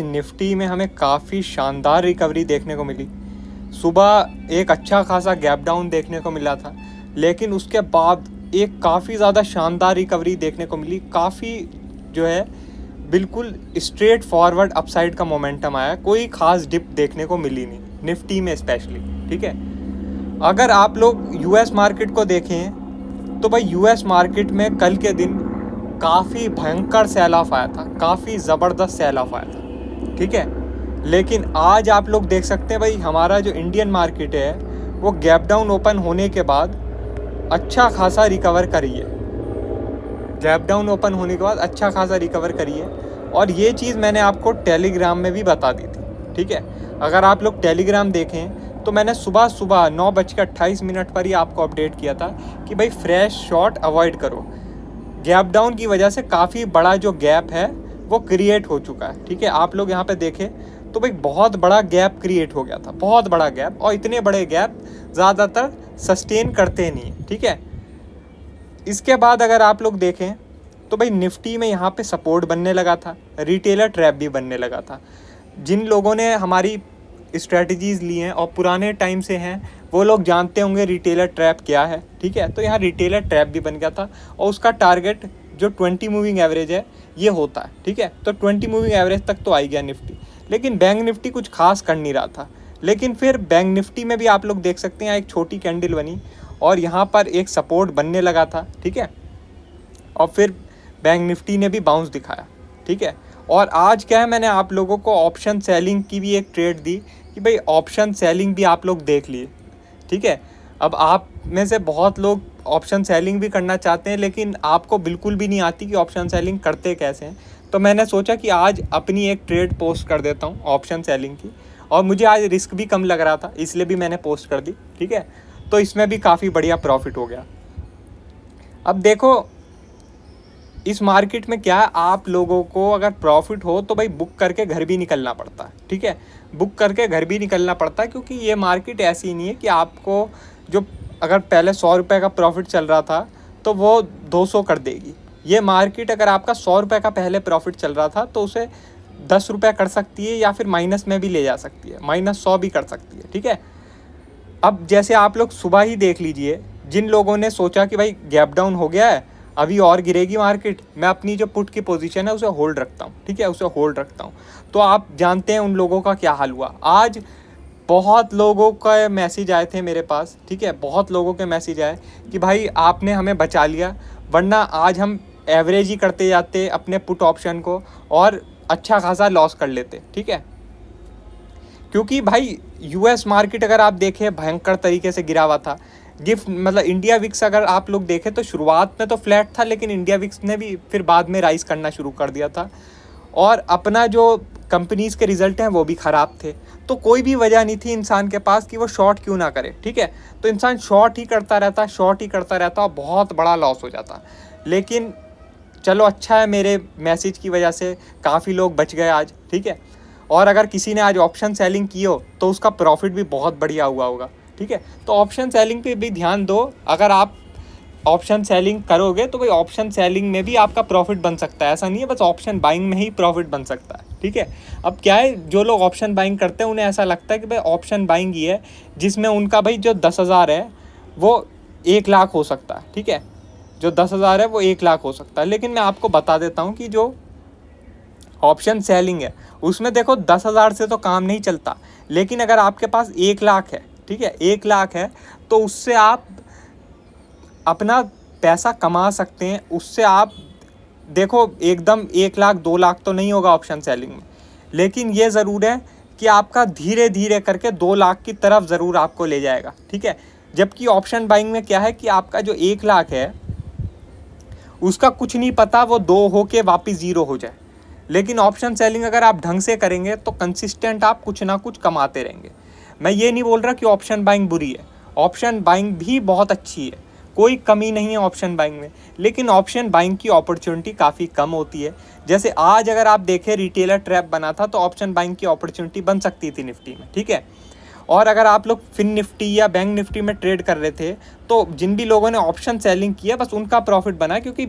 Nifty में हमें काफ़ी शानदार रिकवरी देखने को मिली। सुबह एक अच्छा खासा गैप डाउन देखने को मिला था, लेकिन उसके बाद एक काफ़ी ज़्यादा शानदार रिकवरी देखने को मिली। काफ़ी जो है बिल्कुल स्ट्रेट फॉरवर्ड अपसाइड का मोमेंटम आया, कोई ख़ास डिप देखने को मिली नहीं निफ्टी में स्पेशली। ठीक है, अगर आप लोग यूएस मार्केट को देखें तो भाई यूएस मार्केट में कल के दिन काफ़ी भयंकर सेल ऑफ आया था, काफ़ी ज़बरदस्त सेल ऑफ आया था। ठीक है, लेकिन आज आप लोग देख सकते हैं भाई हमारा जो इंडियन मार्केट है वो गैप डाउन ओपन होने के बाद अच्छा खासा रिकवर करी है। गैप डाउन ओपन होने के बाद अच्छा खासा रिकवर करी है, और ये चीज़ मैंने आपको टेलीग्राम में भी बता दी थी। ठीक है, अगर आप लोग टेलीग्राम देखें तो मैंने सुबह 9:28 पर ही आपको अपडेट किया था कि भाई फ्रेश शॉट अवॉइड करो। गैप डाउन की वजह से काफ़ी बड़ा जो गैप है वो क्रिएट हो चुका है। ठीक है, आप लोग यहाँ पे देखें तो भाई बहुत बड़ा गैप क्रिएट हो गया था, बहुत बड़ा गैप, और इतने बड़े गैप ज़्यादातर सस्टेन करते नहीं है। ठीक है, इसके बाद अगर आप लोग देखें तो भाई निफ्टी में यहाँ पे सपोर्ट बनने लगा था, रिटेलर ट्रैप भी बनने लगा था। जिन लोगों ने हमारी स्ट्रेटजीज़ ली हैं और पुराने टाइम से हैं वो लोग जानते होंगे रिटेलर ट्रैप क्या है। ठीक है, तो यहाँ रिटेलर ट्रैप भी बन गया था, और उसका टारगेट जो 20 मूविंग एवरेज है ये होता है। ठीक है, तो 20 मूविंग एवरेज तक तो आई गया निफ्टी, लेकिन बैंक निफ्टी कुछ खास कर नहीं रहा था। लेकिन फिर बैंक निफ्टी में भी आप लोग देख सकते हैं एक छोटी कैंडल बनी और यहाँ पर एक सपोर्ट बनने लगा था। ठीक है, और फिर बैंक निफ्टी ने भी बाउंस दिखाया। ठीक है, और आज क्या है, मैंने आप लोगों को ऑप्शन सेलिंग की भी एक ट्रेड दी कि भाई ऑप्शन सेलिंग भी आप लोग देख लिए। ठीक है, अब आप में से बहुत लोग ऑप्शन सेलिंग भी करना चाहते हैं, लेकिन आपको बिल्कुल भी नहीं आती कि ऑप्शन सेलिंग करते कैसे हैं। तो मैंने सोचा कि आज अपनी एक ट्रेड पोस्ट कर देता हूँ ऑप्शन सेलिंग की, और मुझे आज रिस्क भी कम लग रहा था इसलिए भी मैंने पोस्ट कर दी। ठीक है, तो इसमें भी काफ़ी बढ़िया प्रॉफिट हो गया। अब देखो इस मार्केट में क्या है, आप लोगों को अगर प्रॉफिट हो तो भाई बुक करके घर भी निकलना पड़ता है। ठीक है, बुक करके घर भी निकलना पड़ता है, क्योंकि ये मार्केट ऐसी नहीं है कि आपको जो अगर पहले 100 रुपये का प्रॉफिट चल रहा था तो वो 200 कर देगी। ये मार्केट अगर आपका 100 रुपये का पहले प्रॉफिट चल रहा था तो उसे 10 रुपये कर सकती है, या फिर माइनस में भी ले जा सकती है, -100 भी कर सकती है। ठीक है, अब जैसे आप लोग सुबह ही देख लीजिए, जिन लोगों ने सोचा कि भाई गैप डाउन हो गया है अभी और गिरेगी मार्केट, मैं अपनी जो पुट की पोजीशन है उसे होल्ड रखता हूँ। ठीक है, उसे होल्ड रखता हूँ, तो आप जानते हैं उन लोगों का क्या हाल हुआ। आज बहुत लोगों का मैसेज आए थे मेरे पास। ठीक है, बहुत लोगों के मैसेज आए कि भाई आपने हमें बचा लिया, वरना आज हम एवरेज ही करते जाते अपने पुट ऑप्शन को और अच्छा खासा लॉस कर लेते। ठीक है, क्योंकि भाई यूएस मार्केट अगर आप देखें भयंकर तरीके से गिरा हुआ था। गिफ्ट मतलब इंडिया विक्स अगर आप लोग देखें तो शुरुआत में तो फ्लैट था, लेकिन इंडिया विक्स ने भी फिर बाद में राइज करना शुरू कर दिया था, और अपना जो कंपनीज़ के रिजल्ट हैं वो भी ख़राब थे। तो कोई भी वजह नहीं थी इंसान के पास कि वो शॉर्ट क्यों ना करे। ठीक है, तो इंसान शॉर्ट ही करता रहता, शॉर्ट ही करता रहता, और बहुत बड़ा लॉस हो जाता। लेकिन चलो अच्छा है, मेरे मैसेज की वजह से काफ़ी लोग बच गए आज। ठीक है, और अगर किसी ने आज ऑप्शन सेलिंग की हो तो उसका प्रॉफिट भी बहुत बढ़िया हुआ होगा। ठीक है, तो ऑप्शन सेलिंग पे भी ध्यान दो। अगर आप ऑप्शन सेलिंग करोगे तो भाई ऑप्शन सेलिंग में भी आपका प्रॉफिट बन सकता है, ऐसा नहीं है बस ऑप्शन बाइंग में ही प्रॉफिट बन सकता है। ठीक है, अब क्या है, जो लोग ऑप्शन बाइंग करते हैं उन्हें ऐसा लगता है कि भाई ऑप्शन बाइंग ही है जिसमें उनका भाई जो 10,000 है वो 1 लाख हो सकता है। ठीक है, जो 10,000 है वो 1 लाख हो सकता है, लेकिन मैं आपको बता देता हूँ कि जो ऑप्शन सेलिंग है उसमें देखो 10,000 से तो काम नहीं चलता, लेकिन अगर आपके पास 1 लाख है, ठीक है, 1 लाख है, तो उससे आप अपना पैसा कमा सकते हैं। उससे आप देखो एकदम 1 लाख 2 लाख तो नहीं होगा ऑप्शन सेलिंग में, लेकिन ये ज़रूर है कि आपका धीरे धीरे करके 2 लाख की तरफ ज़रूर आपको ले जाएगा। ठीक है, जबकि ऑप्शन बाइंग में क्या है कि आपका जो 1 लाख है उसका कुछ नहीं पता वो 2 होके वापस 0 हो जाए, लेकिन ऑप्शन सेलिंग अगर आप ढंग से करेंगे तो कंसिस्टेंट आप कुछ ना कुछ कमाते रहेंगे। मैं ये नहीं बोल रहा कि ऑप्शन बाइंग बुरी है, ऑप्शन बाइंग भी बहुत अच्छी है, कोई कमी नहीं है ऑप्शन बाइंग में, लेकिन ऑप्शन बाइंग की अपॉर्चुनिटी काफ़ी कम होती है। जैसे आज अगर आप देखें रिटेलर ट्रैप बना था तो ऑप्शन बाइंग की अपॉर्चुनिटी बन सकती थी निफ्टी में। ठीक है, और अगर आप लोग फिन निफ्टी या बैंक निफ्टी में ट्रेड कर रहे थे तो जिन भी लोगों ने ऑप्शन सेलिंग किया बस उनका प्रॉफिट बना, क्योंकि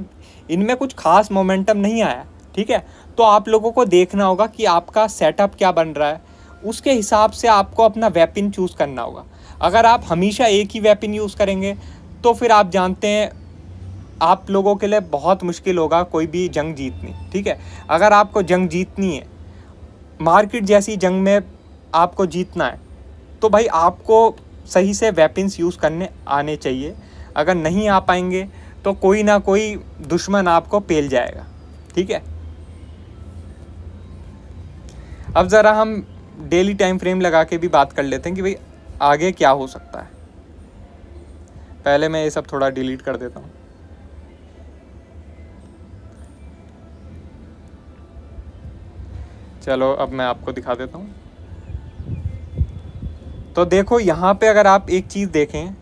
इनमें कुछ खास मोमेंटम नहीं आया। ठीक है, तो आप लोगों को देखना होगा कि आपका सेटअप क्या बन रहा है, उसके हिसाब से आपको अपना वेपन चूज़ करना होगा। अगर आप हमेशा एक ही वेपन यूज़ करेंगे तो फिर आप जानते हैं आप लोगों के लिए बहुत मुश्किल होगा कोई भी जंग जीतनी, ठीक है। अगर आपको जंग जीतनी है, मार्केट जैसी जंग में आपको जीतना है, तो भाई आपको सही से वेपन्स यूज़ करने आने चाहिए। अगर नहीं आ पाएंगे तो कोई ना कोई दुश्मन आपको पेल जाएगा, ठीक है। अब ज़रा हम डेली टाइम फ्रेम लगा के भी बात कर लेते हैं कि भाई आगे क्या हो सकता है। पहले मैं ये सब थोड़ा डिलीट कर देता हूँ। चलो अब मैं आपको दिखा देता हूँ। तो देखो यहाँ पे अगर आप एक चीज़ देखें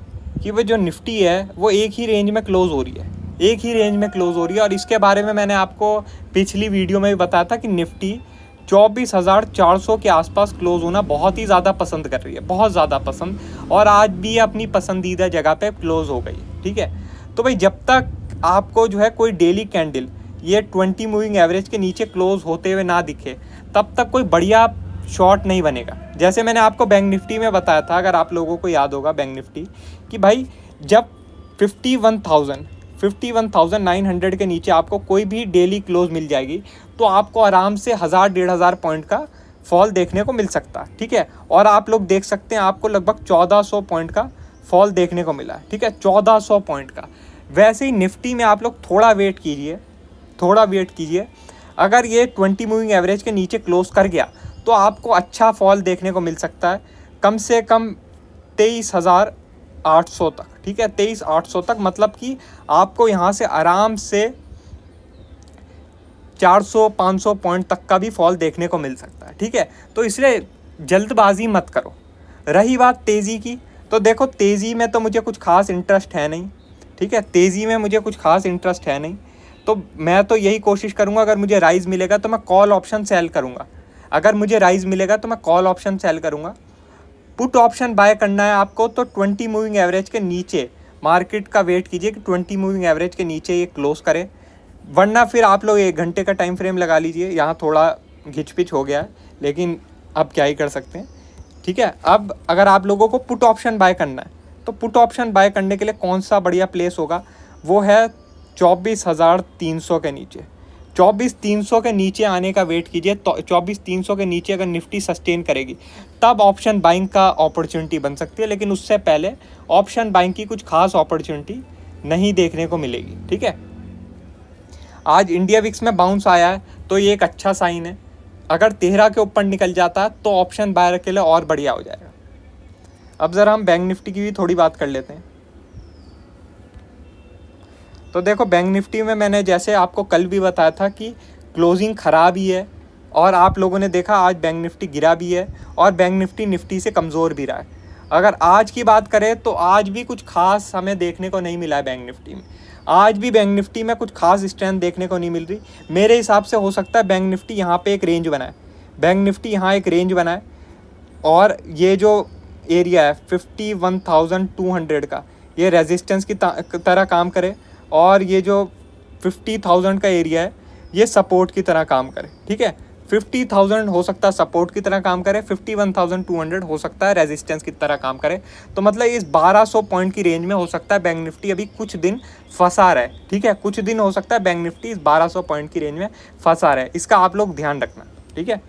कि वो जो निफ्टी है वो एक ही रेंज में क्लोज़ हो रही है, एक ही रेंज में क्लोज़ हो रही है। और इसके बारे में मैंने आपको पिछली वीडियो में भी बताया था कि निफ्टी 24,400 के आसपास क्लोज़ होना बहुत ही ज़्यादा पसंद कर रही है, बहुत ज़्यादा पसंद, और आज भी अपनी पसंदीदा जगह पे क्लोज़ हो गई, ठीक है। तो भाई जब तक आपको जो है कोई डेली कैंडल ये 20 मूविंग एवरेज के नीचे क्लोज़ होते हुए ना दिखे, तब तक कोई बढ़िया शॉर्ट नहीं बनेगा। जैसे मैंने आपको बैंक निफ्टी में बताया था, अगर आप लोगों को याद होगा बैंक निफ्टी, कि भाई जब 51,900 के नीचे आपको कोई भी डेली क्लोज मिल जाएगी तो आपको आराम से 1,000-1,500 पॉइंट का फॉल देखने को मिल सकता है, ठीक है। और आप लोग देख सकते हैं आपको लगभग 1,400 पॉइंट का फॉल देखने को मिला है, ठीक है, 1,400 पॉइंट का। वैसे ही निफ्टी में आप लोग थोड़ा वेट कीजिए, थोड़ा वेट कीजिए। अगर ये 20 मूविंग एवरेज के नीचे क्लोज कर गया तो आपको अच्छा फॉल देखने को मिल सकता है, कम से कम 23,800 तक, ठीक है, 23,800 तक। मतलब कि आपको यहाँ से आराम से 400-500 पॉइंट तक का भी फॉल देखने को मिल सकता है, ठीक है। तो इसलिए जल्दबाजी मत करो। रही बात तेज़ी की, तो देखो तेज़ी में तो मुझे कुछ खास इंटरेस्ट है नहीं, ठीक है, तेज़ी में मुझे कुछ खास इंटरेस्ट है नहीं। तो मैं तो यही कोशिश करूँगा, अगर मुझे राइज़ मिलेगा तो मैं कॉल ऑप्शन सेल करूँगा, अगर मुझे राइज़ मिलेगा तो मैं कॉल ऑप्शन सेल करूँगा। पुट ऑप्शन बाय करना है आपको तो 20 मूविंग एवरेज के नीचे मार्केट का वेट कीजिए कि 20 मूविंग एवरेज के नीचे ये क्लोज करे, वरना फिर आप लोग 1 घंटे का टाइम फ्रेम लगा लीजिए। यहाँ थोड़ा घिच-पिच हो गया है, लेकिन अब क्या ही कर सकते हैं, ठीक है। अब अगर आप लोगों को पुट ऑप्शन बाय करना है तो पुट ऑप्शन बाय करने के लिए कौन सा बढ़िया प्लेस होगा, वो है 24,300 के नीचे। 24,300 के नीचे आने का वेट कीजिए। तो 24,300 के नीचे अगर निफ्टी सस्टेन करेगी तब ऑप्शन बाइंग का अपॉर्चुनिटी बन सकती है, लेकिन उससे पहले ऑप्शन बाइंग की कुछ खास अपॉर्चुनिटी नहीं देखने को मिलेगी, ठीक है। आज इंडिया विक्स में बाउंस आया है तो ये एक अच्छा साइन है। अगर 13 के ऊपर निकल जाता है तो ऑप्शन बायर के लिए और बढ़िया हो जाएगा। अब ज़रा हम बैंक निफ्टी की भी थोड़ी बात कर लेते हैं। तो देखो बैंक निफ्टी में मैंने जैसे आपको कल भी बताया था कि क्लोजिंग ख़राब ही है, और आप लोगों ने देखा आज बैंक निफ्टी गिरा भी है और बैंक निफ्टी से कमज़ोर भी रहा है। अगर आज की बात करें तो आज भी कुछ खास हमें देखने को नहीं मिला है बैंक निफ्टी में। आज भी बैंक निफ्टी में कुछ खास स्ट्रेंथ देखने को नहीं मिल रही। मेरे हिसाब से हो सकता है बैंक निफ्टी यहाँ पे एक रेंज बनाए, बैंक निफ्टी यहाँ एक रेंज बनाए, और ये जो एरिया है 51,200 का, ये रेजिस्टेंस की तरह काम करे, और ये जो 50,000 का एरिया है ये सपोर्ट की तरह काम करे, ठीक है। 50,000 हो सकता है सपोर्ट की तरह काम करे, 51,200 हो सकता है रेजिस्टेंस की तरह काम करे। तो मतलब इस 1,200 पॉइंट की रेंज में हो सकता है बैंक निफ्टी अभी कुछ दिन फंसा रहे, ठीक है, कुछ दिन हो सकता है बैंक निफ्टी इस 1,200 पॉइंट की रेंज में फंसा रहे। इसका आप लोग ध्यान रखना, ठीक है।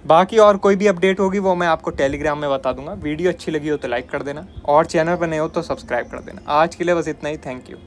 बाकी और कोई भी अपडेट होगी वो मैं आपको टेलीग्राम में बता दूंगा। वीडियो अच्छी लगी हो तो लाइक कर देना, और चैनल पर नए हो तो सब्सक्राइब कर देना। आज के लिए बस इतना ही, थैंक यू।